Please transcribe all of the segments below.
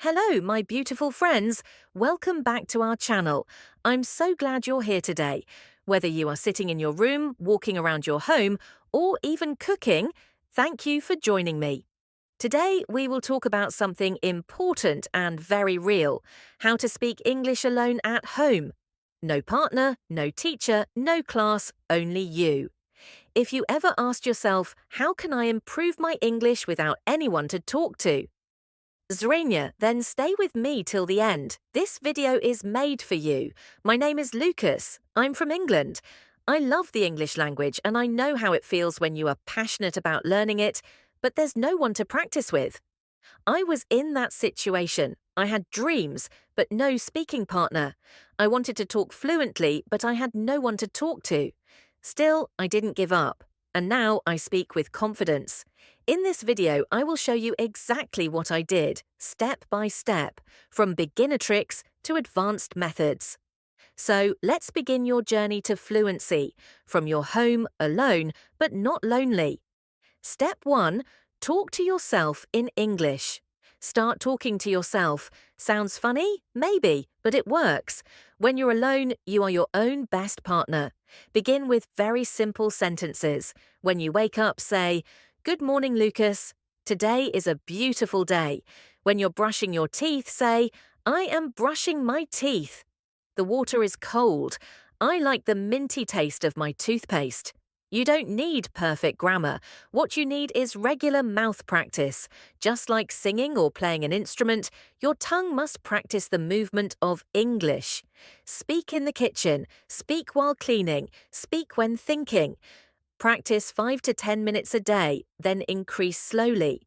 Hello, my beautiful friends. Welcome back to our channel. I'm so glad you're here today. Whether you are sitting in your room, walking around your home, or even cooking, thank you for joining me. Today, we will talk about something important and very real: how to speak English alone at home. No partner, no teacher, no class, only you. If you ever asked yourself, how can I improve my English without anyone to talk to? Zrenia, then stay with me till the end. This video is made for you. My name is Lucas. I'm from England. I love the English language and I know how it feels when you are passionate about learning it, but there's no one to practice with. I was in that situation. I had dreams, but no speaking partner. I wanted to talk fluently, but I had no one to talk to. Still, I didn't give up, and now I speak with confidence. In this video, I will show you exactly what I did, step by step, from beginner tricks to advanced methods. So let's begin your journey to fluency, from your home alone, but not lonely. Step 1. Talk to yourself in English. Start talking to yourself. Sounds funny? Maybe, but it works. When you're alone, you are your own best partner. Begin with very simple sentences. When you wake up, say, "Good morning, Lucas. Today is a beautiful day." When you're brushing your teeth, say, "I am brushing my teeth." The water is cold. I like the minty taste of my toothpaste. You don't need perfect grammar. What you need is regular mouth practice. Just like singing or playing an instrument, your tongue must practice the movement of English. Speak in the kitchen, speak while cleaning, speak when thinking. Practice 5 to 10 minutes a day, then increase slowly.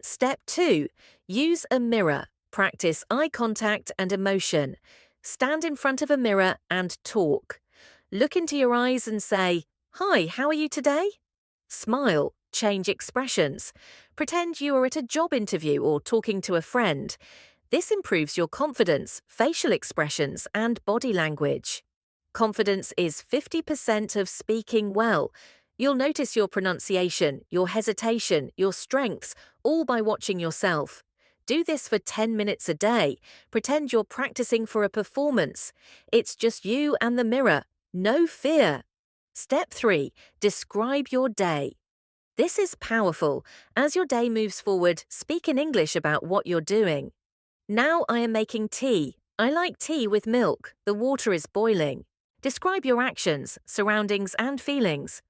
Step 2. Use a mirror. Practice eye contact and emotion. Stand in front of a mirror and talk. Look into your eyes and say, "Hi, how are you today?" Smile, change expressions. Pretend you are at a job interview or talking to a friend. This improves your confidence, facial expressions, and body language. Confidence is 50% of speaking well. You'll notice your pronunciation, your hesitation, your strengths, all by watching yourself. Do this for 10 minutes a day. Pretend you're practicing for a performance. It's just you and the mirror. No fear. Step 3. Describe your day. This is powerful. As your day moves forward, speak in English about what you're doing. Now I am making tea. I like tea with milk. The water is boiling. Describe your actions, surroundings, and feelings.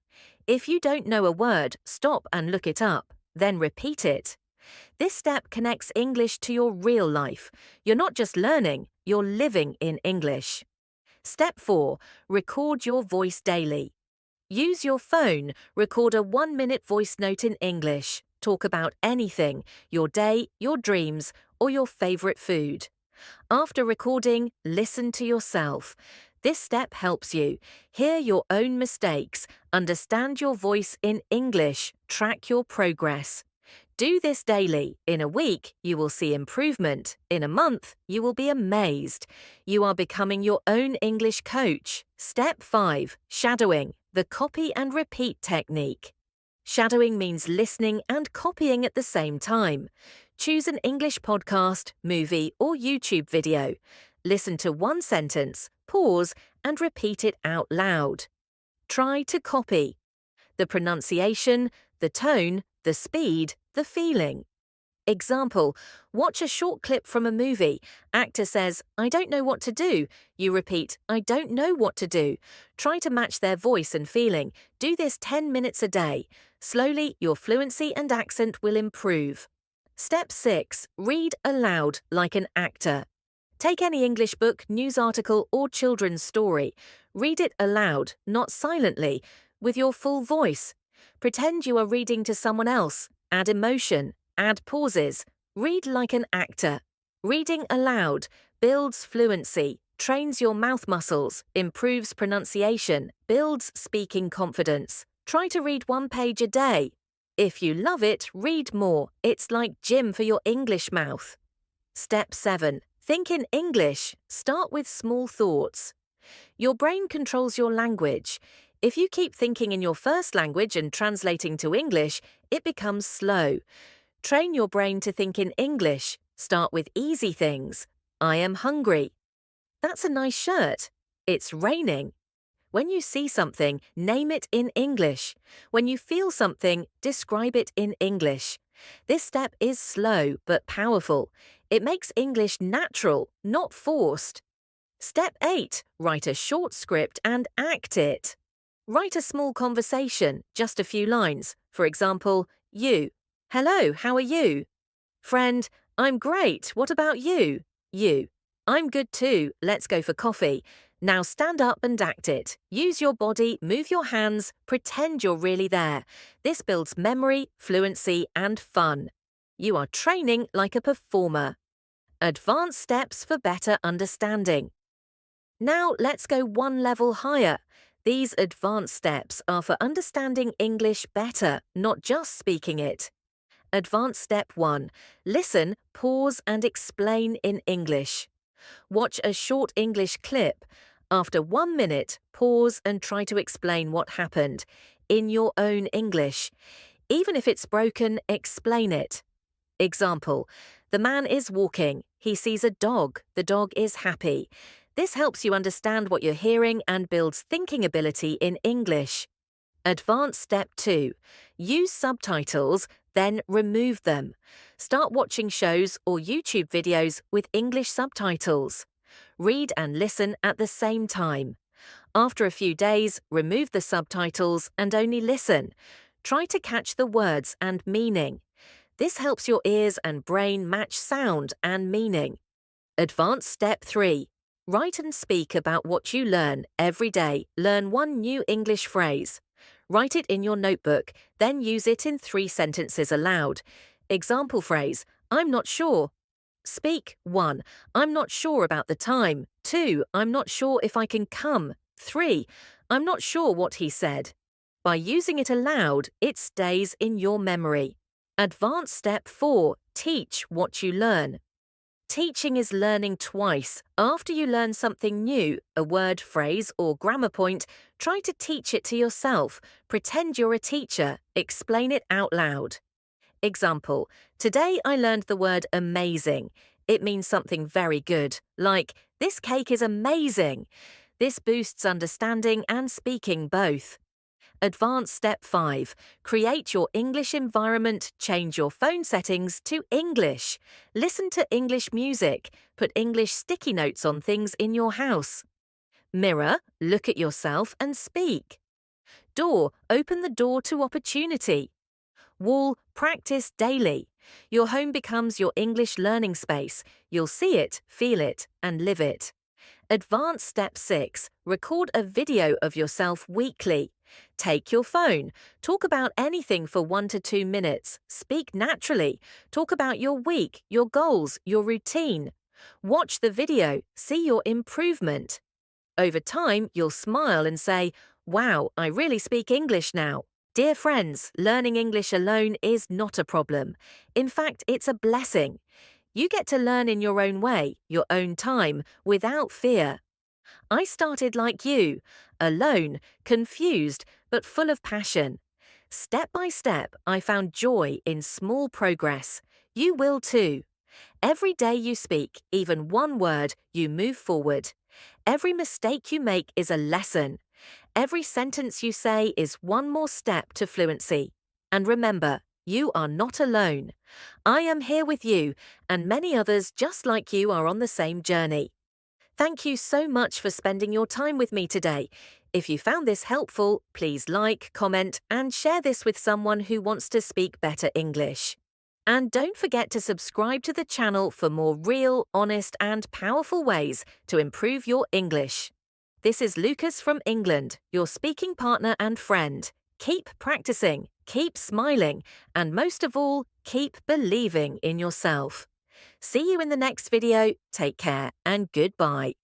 If you don't know a word, stop and look it up. Then repeat it. This step connects English to your real life. You're not just learning, you're living in English. Step 4. Record your voice daily. Use your phone. Record a 1-minute voice note in English. Talk about anything, your day, your dreams, or your favorite food. After recording, listen to yourself. This step helps you hear your own mistakes, understand your voice in English, track your progress. Do this daily. In a week, you will see improvement. In a month, you will be amazed. You are becoming your own English coach. Step 5. Shadowing, the copy and repeat technique. Shadowing means listening and copying at the same time. Choose an English podcast, movie, or YouTube video. Listen to one sentence, pause, and repeat it out loud. Try to copy. The pronunciation, the tone, the speed, the feeling. Example, watch a short clip from a movie. Actor says, "I don't know what to do." You repeat, "I don't know what to do." Try to match their voice and feeling. Do this 10 minutes a day. Slowly, your fluency and accent will improve. Step 6. Read aloud like an actor. Take any English book, news article, or children's story. Read it aloud, not silently, with your full voice. Pretend you are reading to someone else. Add emotion. Add pauses. Read like an actor. Reading aloud builds fluency, trains your mouth muscles, improves pronunciation, builds speaking confidence. Try to read 1 page a day. If you love it, read more. It's like gym for your English mouth. Step 7. Think in English. Start with small thoughts. Your brain controls your language. If you keep thinking in your first language and translating to English, it becomes slow. Train your brain to think in English. Start with easy things. I am hungry. That's a nice shirt. It's raining. When you see something, name it in English. When you feel something, describe it in English. This step is slow but powerful. It makes English natural, not forced. Step 8. Write a short script and act it. Write a small conversation, just a few lines. For example, you. Hello, how are you? Friend, I'm great. What about you? You. I'm good too. Let's go for coffee. Now stand up and act it. Use your body, move your hands, pretend you're really there. This builds memory, fluency, and fun. You are training like a performer. Advanced steps for better understanding. Now let's go one level higher. These advanced steps are for understanding English better, not just speaking it. Advanced step 1. Listen, pause, and explain in English. Watch a short English clip. After 1 minute, pause and try to explain what happened in your own English. Even if it's broken, explain it. Example: the man is walking. He sees a dog. The dog is happy. This helps you understand what you're hearing and builds thinking ability in English. Advanced step 2. Use subtitles, then remove them. Start watching shows or YouTube videos with English subtitles. Read and listen at the same time. After a few days, remove the subtitles and only listen. Try to catch the words and meaning. This helps your ears and brain match sound and meaning. Advanced step 3. Write and speak about what you learn every day. Learn one new English phrase. Write it in your notebook, then use it in 3 sentences aloud. Example phrase: I'm not sure. Speak 1. I'm not sure about the time. 2. I'm not sure if I can come. 3. I'm not sure what he said. By using it aloud, it stays in your memory. Advanced step 4. Teach what you learn. Teaching is learning twice. After you learn something new, a word, phrase, or grammar point, try to teach it to yourself. Pretend you're a teacher. Explain it out loud. Example: today I learned the word amazing. It means something very good, like, this cake is amazing. This boosts understanding and speaking both. Advanced step 5. Create your English environment. Change your phone settings to English. Listen to English music. Put English sticky notes on things in your house. Mirror, look at yourself and speak. Door, open the door to opportunity. Wall, practice daily. Your home becomes your English learning space. You'll see it, feel it, and live it. Advanced step 6. Record a video of yourself weekly. Take your phone. Talk about anything for 1 to 2 minutes. Speak naturally. Talk about your week, your goals, your routine. Watch the video. See your improvement. Over time, you'll smile and say, "Wow, I really speak English now." Dear friends, learning English alone is not a problem. In fact, it's a blessing. You get to learn in your own way, your own time, without fear. I started like you, alone, confused, but full of passion. Step by step, I found joy in small progress. You will too. Every day you speak, even one word, you move forward. Every mistake you make is a lesson. Every sentence you say is one more step to fluency. And remember, you are not alone. I am here with you, and many others just like you are on the same journey. Thank you so much for spending your time with me today. If you found this helpful, please like, comment, and share this with someone who wants to speak better English. And don't forget to subscribe to the channel for more real, honest, and powerful ways to improve your English. This is Lucas from England, your speaking partner and friend. Keep practicing, keep smiling, and most of all, keep believing in yourself. See you in the next video. Take care and goodbye.